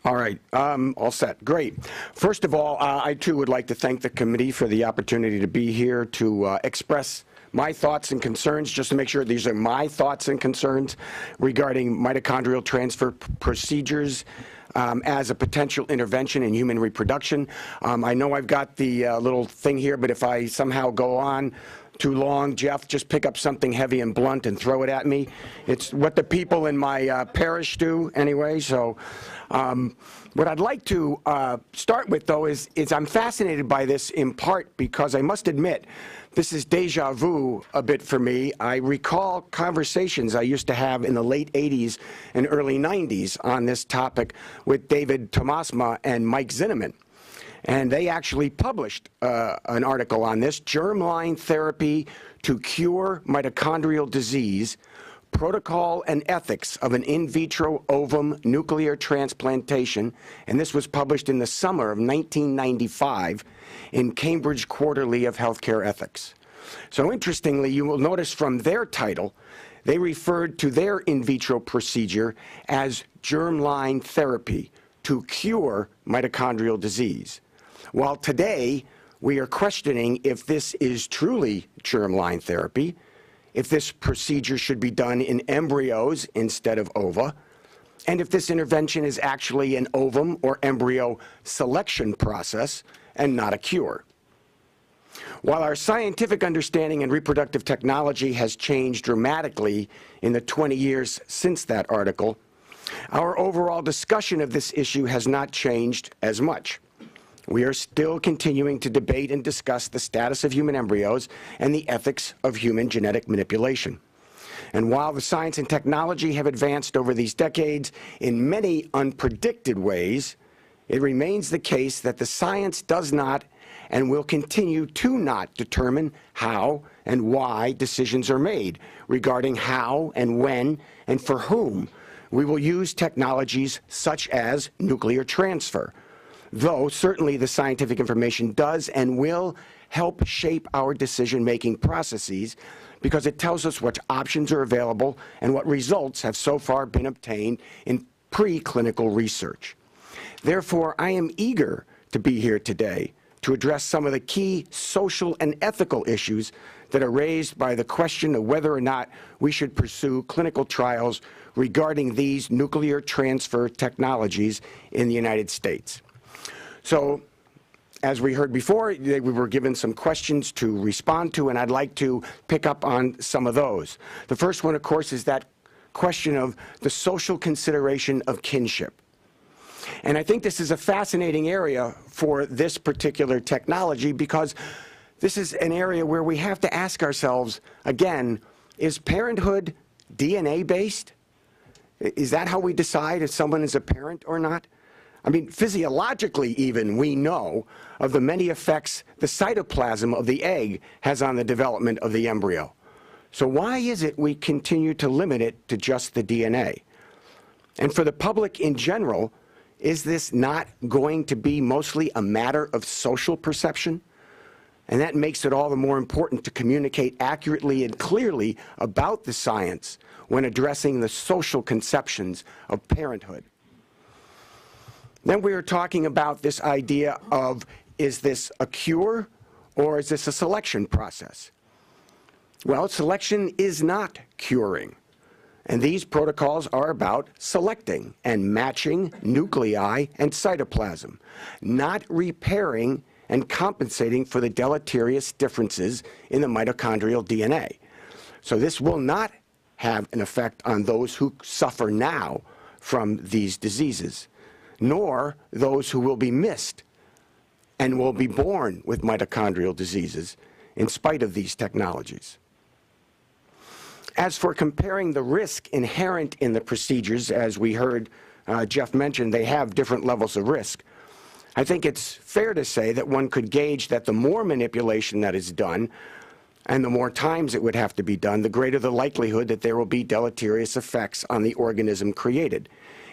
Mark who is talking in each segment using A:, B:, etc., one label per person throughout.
A: All right, all set. Great. First of all, I too would like to thank the committee for the opportunity to be here to express my thoughts and concerns, just to make sure these are my thoughts and concerns regarding mitochondrial transfer procedures as a potential intervention in human reproduction. I know I've got the little thing here, but if I somehow go on too long, Jeff, just pick up something heavy and blunt and throw it at me. It's what the people in my parish do anyway. So what I'd like to start with, though, is I'm fascinated by this in part because I must admit this is deja vu a bit for me. I recall conversations I used to have in the late 80s and early 90s on this topic with David Tomasma and Mike Zinnemann. And they actually published an article on this, Germline Therapy to Cure Mitochondrial Disease, Protocol and Ethics of an In Vitro Ovum Nuclear Transplantation, and this was published in the summer of 1995 in Cambridge Quarterly of Healthcare Ethics. So interestingly, you will notice from their title, they referred to their in vitro procedure as germline therapy to cure mitochondrial disease. While today, we are questioning if this is truly germline therapy, if this procedure should be done in embryos instead of ova, and if this intervention is actually an ovum or embryo selection process and not a cure. While our scientific understanding and reproductive technology has changed dramatically in the 20 years since that article, our overall discussion of this issue has not changed as much. We are still continuing to debate and discuss the status of human embryos and the ethics of human genetic manipulation. And while the science and technology have advanced over these decades in many unpredicted ways, it remains the case that the science does not and will continue to not determine how and why decisions are made regarding how and when and for whom we will use technologies such as nuclear transfer, though certainly the scientific information does and will help shape our decision-making processes because it tells us what options are available and what results have so far been obtained in preclinical research. Therefore, I am eager to be here today to address some of the key social and ethical issues that are raised by the question of whether or not we should pursue clinical trials regarding these nuclear transfer technologies in the United States. So, as we heard before, we were given some questions to respond to, and I'd like to pick up on some of those. The first one, of course, is that question of the social consideration of kinship. And I think this is a fascinating area for this particular technology because this is an area where we have to ask ourselves, again, is parenthood DNA-based? Is that how we decide if someone is a parent or not? I mean, physiologically even, we know of the many effects the cytoplasm of the egg has on the development of the embryo. So why is it we continue to limit it to just the DNA? And for the public in general, is this not going to be mostly a matter of social perception? And that makes it all the more important to communicate accurately and clearly about the science when addressing the social conceptions of parenthood. Then we are talking about this idea of, is this a cure or is this a selection process? Well, selection is not curing. And these protocols are about selecting and matching nuclei and cytoplasm, not repairing and compensating for the deleterious differences in the mitochondrial DNA. So this will not have an effect on those who suffer now from these diseases, nor those who will be missed and will be born with mitochondrial diseases in spite of these technologies. As for comparing the risk inherent in the procedures, as we heard Jeff mention, they have different levels of risk. I think it's fair to say that one could gauge that the more manipulation that is done and the more times it would have to be done, the greater the likelihood that there will be deleterious effects on the organism created,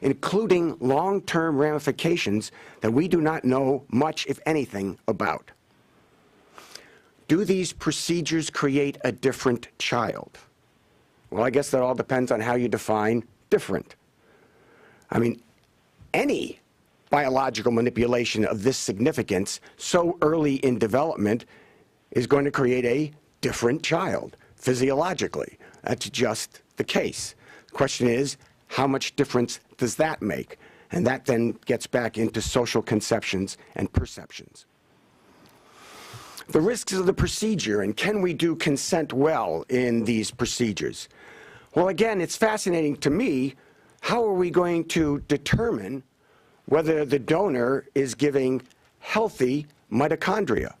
A: including long-term ramifications that we do not know much, if anything, about. Do these procedures create a different child? Well, I guess that all depends on how you define different. I mean, any biological manipulation of this significance so early in development is going to create a different child physiologically. That's just the case. The question is, how much difference does that make? And that then gets back into social conceptions and perceptions. The risks of the procedure, and can we do consent well in these procedures? Well, again, it's fascinating to me, how are we going to determine whether the donor is giving healthy mitochondria?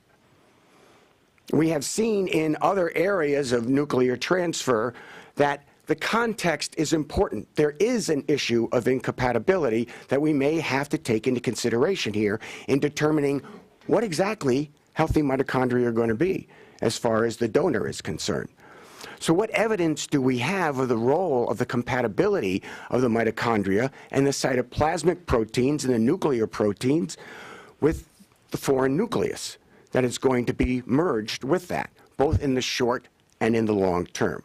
A: We have seen in other areas of nuclear transfer that the context is important. There is an issue of incompatibility that we may have to take into consideration here in determining what exactly healthy mitochondria are going to be as far as the donor is concerned. So what evidence do we have of the role of the compatibility of the mitochondria and the cytoplasmic proteins and the nuclear proteins with the foreign nucleus that is going to be merged with that, both in the short and in the long term?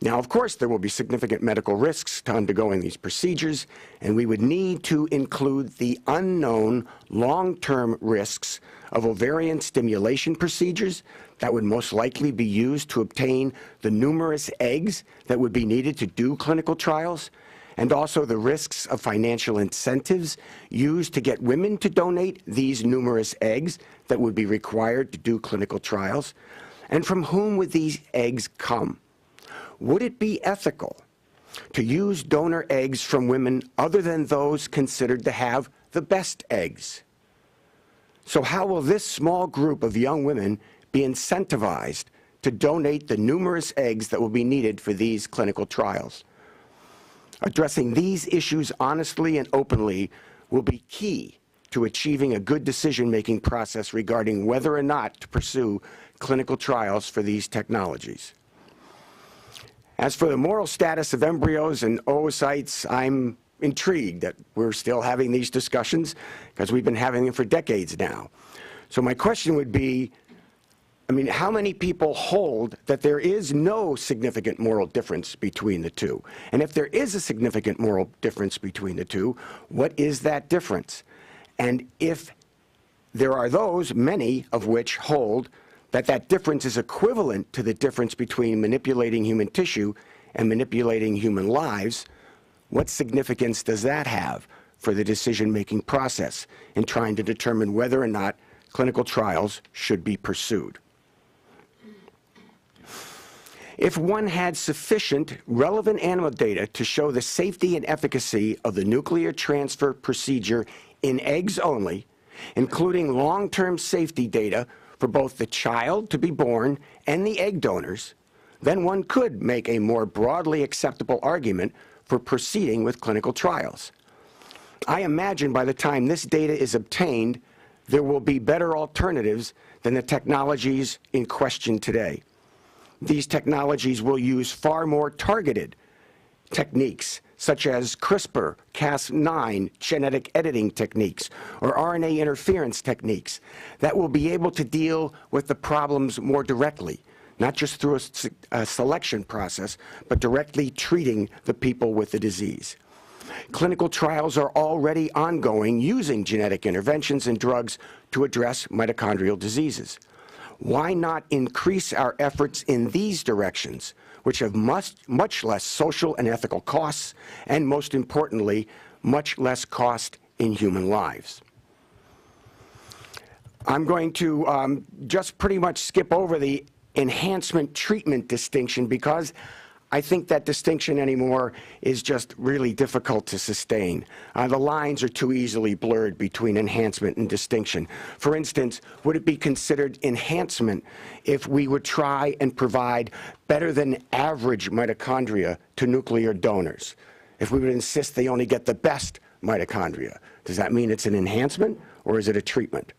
A: Now, of course, there will be significant medical risks to undergoing these procedures, and we would need to include the unknown long-term risks of ovarian stimulation procedures that would most likely be used to obtain the numerous eggs that would be needed to do clinical trials, and also the risks of financial incentives used to get women to donate these numerous eggs that would be required to do clinical trials, and from whom would these eggs come? Would it be ethical to use donor eggs from women other than those considered to have the best eggs? So how will this small group of young women be incentivized to donate the numerous eggs that will be needed for these clinical trials? Addressing these issues honestly and openly will be key to achieving a good decision-making process regarding whether or not to pursue clinical trials for these technologies. As for the moral status of embryos and oocytes, I'm intrigued that we're still having these discussions because we've been having them for decades now. So my question would be, how many people hold that there is no significant moral difference between the two? And if there is a significant moral difference between the two, what is that difference? And if there are those, many of which hold that that difference is equivalent to the difference between manipulating human tissue and manipulating human lives, what significance does that have for the decision-making process in trying to determine whether or not clinical trials should be pursued? If one had sufficient relevant animal data to show the safety and efficacy of the nuclear transfer procedure in eggs only, including long-term safety data for both the child to be born and the egg donors, then one could make a more broadly acceptable argument for proceeding with clinical trials. I imagine by the time this data is obtained, there will be better alternatives than the technologies in question today. These technologies will use far more targeted techniques, such as CRISPR, Cas9 genetic editing techniques, or RNA interference techniques, that will be able to deal with the problems more directly, not just through a selection process, but directly treating the people with the disease. Clinical trials are already ongoing using genetic interventions and drugs to address mitochondrial diseases. Why not increase our efforts in these directions, which have much less social and ethical costs, and most importantly, much less cost in human lives? I'm going to just pretty much skip over the enhancement treatment distinction because I think that distinction anymore is just really difficult to sustain. The lines are too easily blurred between enhancement and distinction. For instance, would it be considered enhancement if we would try and provide better than average mitochondria to nuclear donors? If we would insist they only get the best mitochondria, does that mean it's an enhancement or is it a treatment?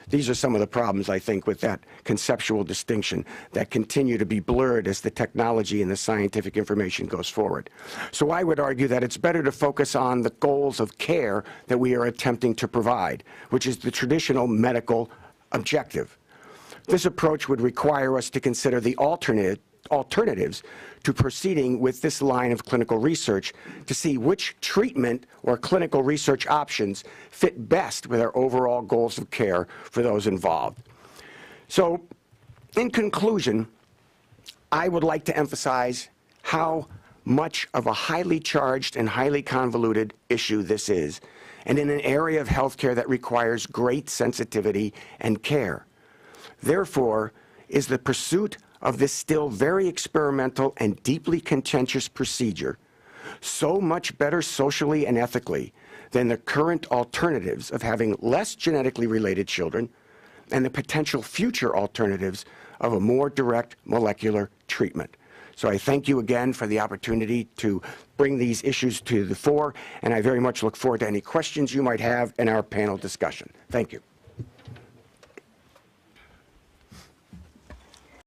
A: These are some of the problems, I think, with that conceptual distinction that continue to be blurred as the technology and the scientific information goes forward. So I would argue that it's better to focus on the goals of care that we are attempting to provide, which is the traditional medical objective. This approach would require us to consider the alternate alternatives to proceeding with this line of clinical research to see which treatment or clinical research options fit best with our overall goals of care for those involved. So, in conclusion, I would like to emphasize how much of a highly charged and highly convoluted issue this is, and in an area of healthcare that requires great sensitivity and care. Therefore, is the pursuit of this still very experimental and deeply contentious procedure so much better socially and ethically than the current alternatives of having less genetically related children and the potential future alternatives of a more direct molecular treatment. So I thank you again for the opportunity to bring these issues to the fore, and I very much look forward to any questions you might have in our panel discussion. Thank you.